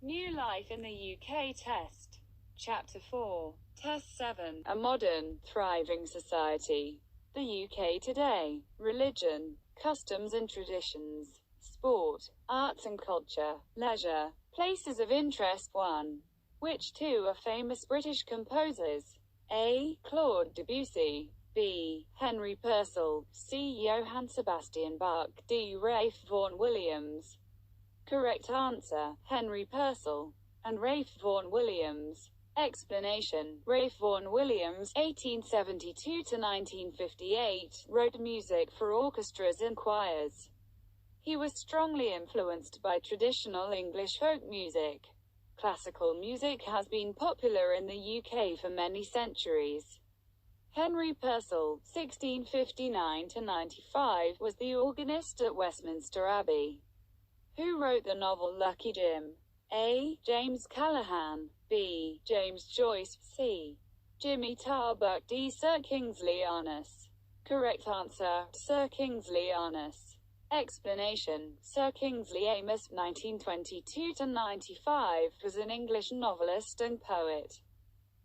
New Life in the UK Test. Chapter 4. Test 7. A Modern, Thriving Society. The UK Today. Religion, Customs and Traditions. Sport, Arts and Culture. Leisure. Places of Interest 1. Which two are famous British composers? A. Claude Debussy. B. Henry Purcell. C. Johann Sebastian Bach. D. Ralph Vaughan Williams. Correct answer, Henry Purcell and Ralph Vaughan Williams. Explanation: Ralph Vaughan Williams (1872–1958) wrote music for orchestras and choirs. He was strongly influenced by traditional English folk music. Classical music has been popular in the UK for many centuries. Henry Purcell (1659–95) was the organist at Westminster Abbey. Who wrote the novel Lucky Jim? A. James Callaghan. B. James Joyce. C. Jimmy Tarbuck. D. Sir Kingsley Amis. Correct answer, Sir Kingsley Amis. Explanation: Sir Kingsley Amis (1922–95) was an English novelist and poet.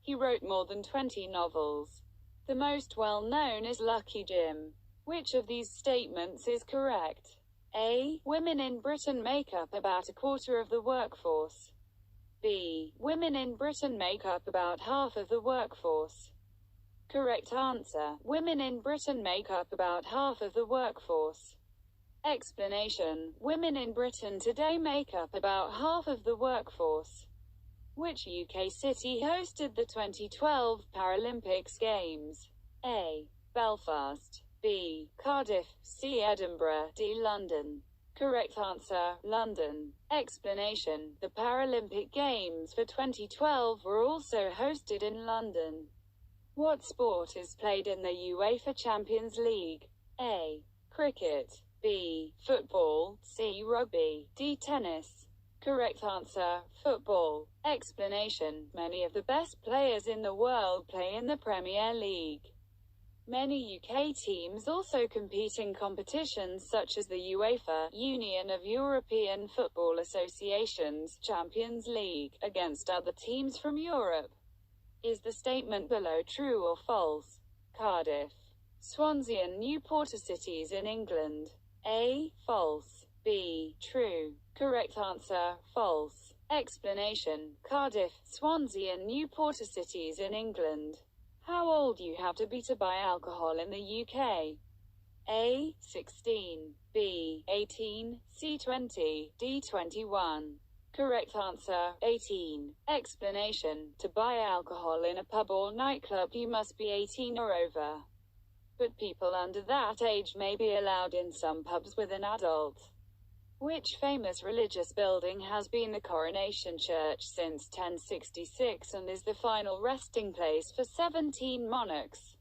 He wrote more than 20 novels. The most well-known is Lucky Jim. Which of these statements is correct? A. Women in Britain make up about a quarter of the workforce. B. Women in Britain make up about half of the workforce. Correct answer: Women in Britain make up about half of the workforce. Explanation: Women in Britain today make up about half of the workforce. Which UK city hosted the 2012 Paralympics Games? A. Belfast. B. Cardiff. C. Edinburgh. D. London. Correct answer, London. Explanation: The Paralympic Games for 2012 were also hosted in London. What sport is played in the UEFA Champions League? A. Cricket. B. Football. C. Rugby. D. Tennis. Correct answer, football. Explanation: Many of the best players in the world play in the Premier League. Many UK teams also compete in competitions such as the UEFA, Union of European Football Associations, Champions League, against other teams from Europe. Is the statement below true or false? Cardiff, Swansea and Newport are cities in England. A. False. B. True. Correct answer, false. Explanation: Cardiff, Swansea and Newport are cities in England. How old you have to be to buy alcohol in the UK? A. 16. B. 18. C. 20. D. 21. Correct answer, 18. Explanation: To buy alcohol in a pub or nightclub you must be 18 or over. But people under that age may be allowed in some pubs with an adult. Which famous religious building has been the Coronation Church since 1066 and is the final resting place for 17 monarchs?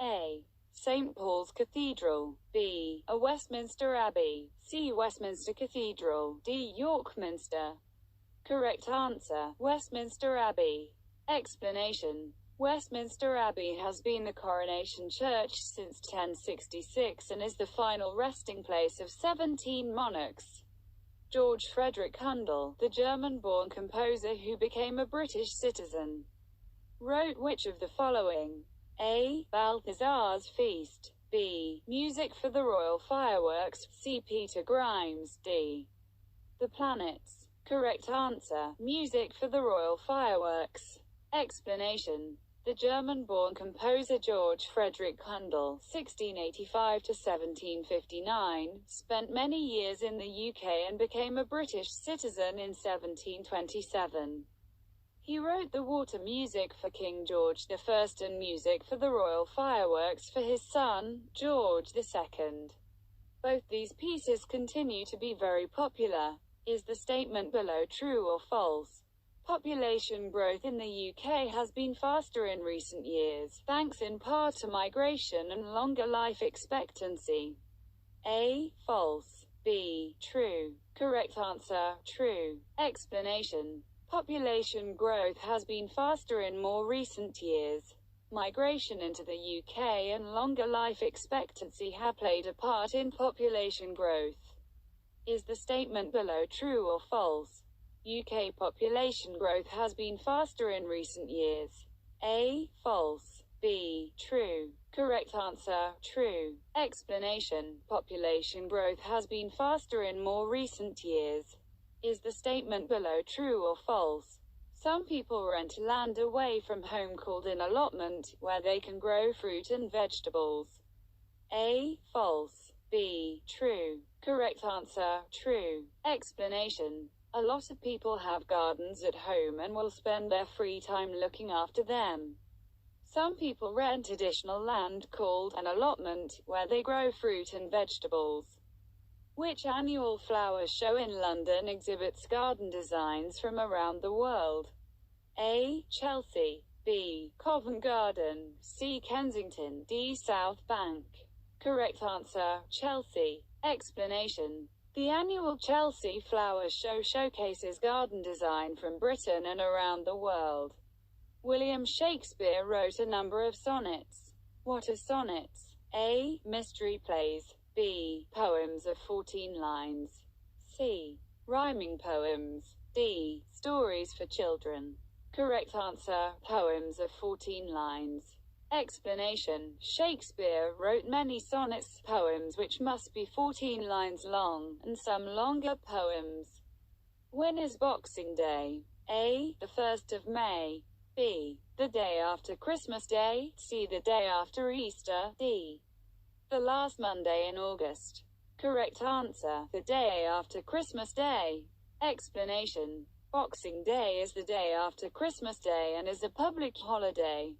A. St. Paul's Cathedral. B. A Westminster Abbey. C. Westminster Cathedral. D. York Minster. Correct answer, Westminster Abbey. Explanation: Westminster Abbey has been the Coronation Church since 1066 and is the final resting place of 17 monarchs. George Frederick Handel, the German-born composer who became a British citizen, wrote which of the following? A. Balthazar's Feast. B. Music for the Royal Fireworks. C. Peter Grimes. D. The Planets. Correct answer, Music for the Royal Fireworks. Explanation: The German-born composer George Frederick Handel (1685–1759) spent many years in the UK and became a British citizen in 1727. He wrote the water music for King George I and music for the royal fireworks for his son, George II. Both these pieces continue to be very popular. Is the statement below true or false? Population growth in the UK has been faster in recent years, thanks in part to migration and longer life expectancy. A. False. B. True. Correct answer, true. Explanation: Population growth has been faster in more recent years. Migration into the UK and longer life expectancy have played a part in population growth. Is the statement below true or false? UK population growth has been faster in recent years. A. False. B. True. Correct answer, true. Explanation: population growth has been faster in more recent years. Is the statement below true or false? Some people rent land away from home called an allotment, where they can grow fruit and vegetables. A. False. B. True. Correct answer, true. Explanation: a lot of people have gardens at home and will spend their free time looking after them. Some people rent additional land called an allotment, where they grow fruit and vegetables. Which annual flower show in London exhibits garden designs from around the world? A. Chelsea. B. Covent Garden. C. Kensington. D. South Bank. Correct answer, Chelsea. Explanation: the annual Chelsea Flower Show showcases garden design from Britain and around the world. William Shakespeare wrote a number of sonnets. What are sonnets? A. Mystery plays. B. Poems of 14 lines. C. Rhyming poems. D. Stories for children. Correct answer, poems of 14 lines. Explanation: Shakespeare wrote many sonnets, poems which must be 14 lines long, and some longer poems. When is Boxing Day? A. The 1st of May. B. The day after Christmas Day. C. The day after Easter. D. The last Monday in August. Correct answer: the day after Christmas Day. Explanation: Boxing Day is the day after Christmas Day and is a public holiday.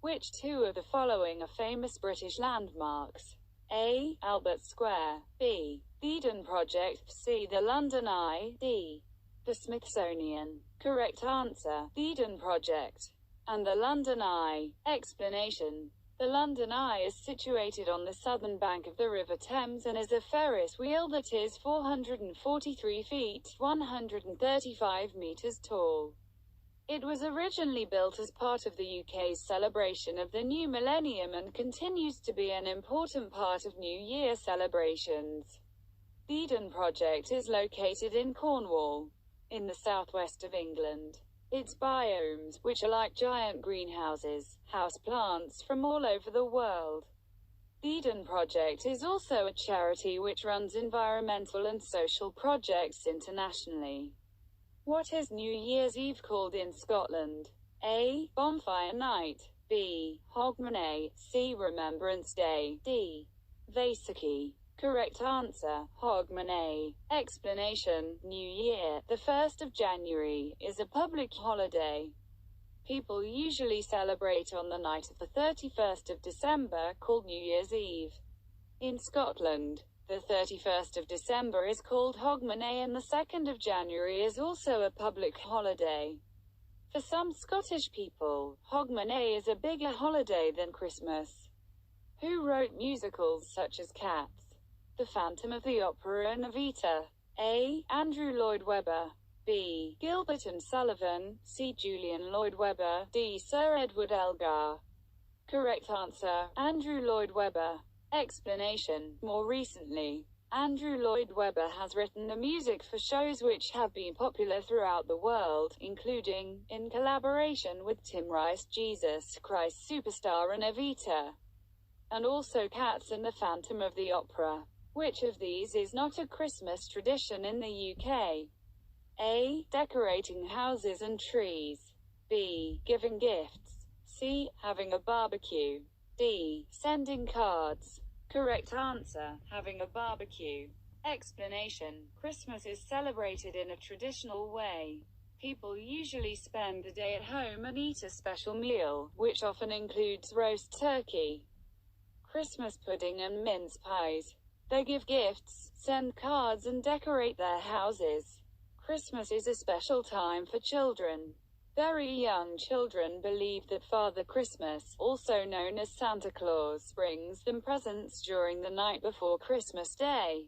Which two of the following are famous British landmarks? A. Albert Square. B. The Eden Project. C. The London Eye. D. The Smithsonian. Correct answer: the Eden Project and the London Eye. Explanation: the London Eye is situated on the southern bank of the River Thames and is a Ferris wheel that is 443 feet, 135 meters tall. It was originally built as part of the UK's celebration of the new millennium and continues to be an important part of New Year celebrations. The Eden Project is located in Cornwall, in the southwest of England. Its biomes, which are like giant greenhouses, house plants from all over the world. The Eden Project is also a charity which runs environmental and social projects internationally. What is New Year's Eve called in Scotland? A. Bonfire Night. B. Hogmanay. C. Remembrance Day. D. Vaisakhi. Correct answer, Hogmanay. Explanation: New Year, the 1st of January, is a public holiday. People usually celebrate on the night of the 31st of December, called New Year's Eve. In Scotland, the 31st of December is called Hogmanay and the 2nd of January is also a public holiday. For some Scottish people, Hogmanay is a bigger holiday than Christmas. Who wrote musicals such as Cats, The Phantom of the Opera and Evita? A. Andrew Lloyd Webber. B. Gilbert and Sullivan. C. Julian Lloyd Webber. D. Sir Edward Elgar. Correct answer, Andrew Lloyd Webber. Explanation: more recently, Andrew Lloyd Webber has written the music for shows which have been popular throughout the world, including, in collaboration with Tim Rice, Jesus Christ Superstar and Evita, and also Cats and The Phantom of the Opera. Which of these is not a Christmas tradition in the UK? A. Decorating houses and trees. B. Giving gifts. C. Having a barbecue. D. Sending cards. Correct answer, having a barbecue. Explanation: Christmas is celebrated in a traditional way. People usually spend the day at home and eat a special meal, which often includes roast turkey, Christmas pudding and mince pies. They give gifts, send cards and decorate their houses. Christmas is a special time for children. Very young children believe that Father Christmas, also known as Santa Claus, brings them presents during the night before Christmas Day.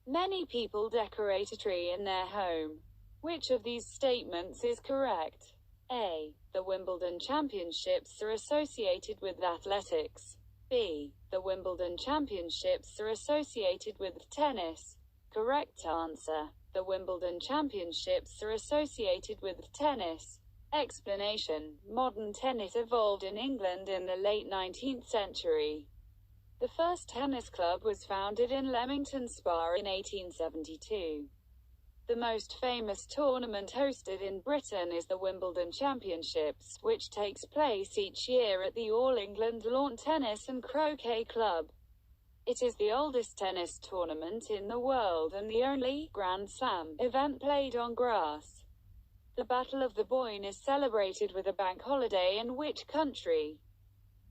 Many people decorate a tree in their home. Which of these statements is correct? A. The Wimbledon Championships are associated with athletics. B. The Wimbledon Championships are associated with tennis. Correct answer: The Wimbledon Championships are associated with tennis. Explanation: modern tennis evolved in England in the late 19th century. The first tennis club was founded in Leamington Spa in 1872. The most famous tournament hosted in Britain is the Wimbledon Championships, which takes place each year at the All England Lawn Tennis and Croquet Club. It is the oldest tennis tournament in the world and the only Grand Slam event played on grass. The Battle of the Boyne is celebrated with a bank holiday in which country?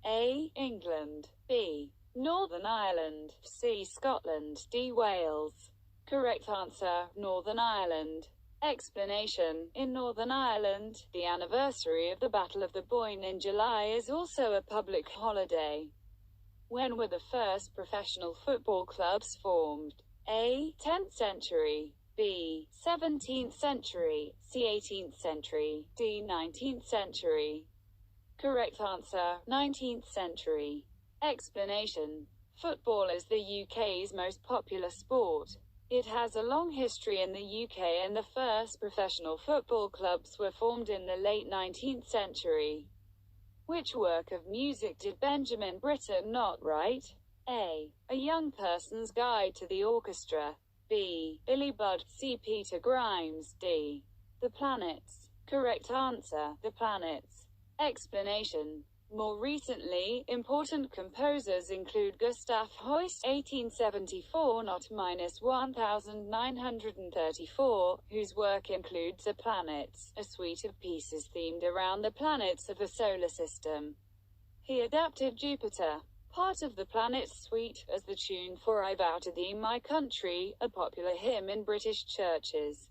A. England. B. Northern Ireland. C. Scotland. D. Wales. Correct answer: Northern Ireland. Explanation: in Northern Ireland, the anniversary of the Battle of the Boyne in July is also a public holiday. When were the first professional football clubs formed? A. 10th century. B. 17th century. C. 18th century. D. 19th century. Correct answer: 19th century. Explanation: football is the UK's most popular sport. It has a long history in the UK and the first professional football clubs were formed in the late 19th century. Which work of music did Benjamin Britten not write? A. A Young Person's Guide to the Orchestra. B. Billy Budd. C. Peter Grimes. D. The Planets. Correct answer: The Planets. Explanation: more recently, important composers include Gustav Holst (1874–1934), whose work includes The Planets, a suite of pieces themed around the planets of the solar system. He adapted Jupiter, part of the Planets suite, as the tune for I Vow to Thee My Country, a popular hymn in British churches.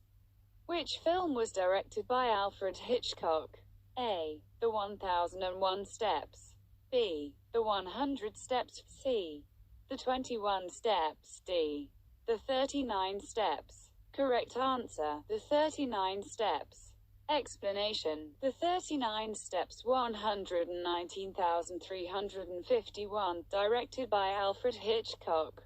Which film was directed by Alfred Hitchcock? A. The 1001 Steps. B. The 100 Steps. C. The 21 Steps. D. The 39 Steps. Correct answer: The 39 Steps. Explanation: The 39 Steps 119,351, directed by Alfred Hitchcock.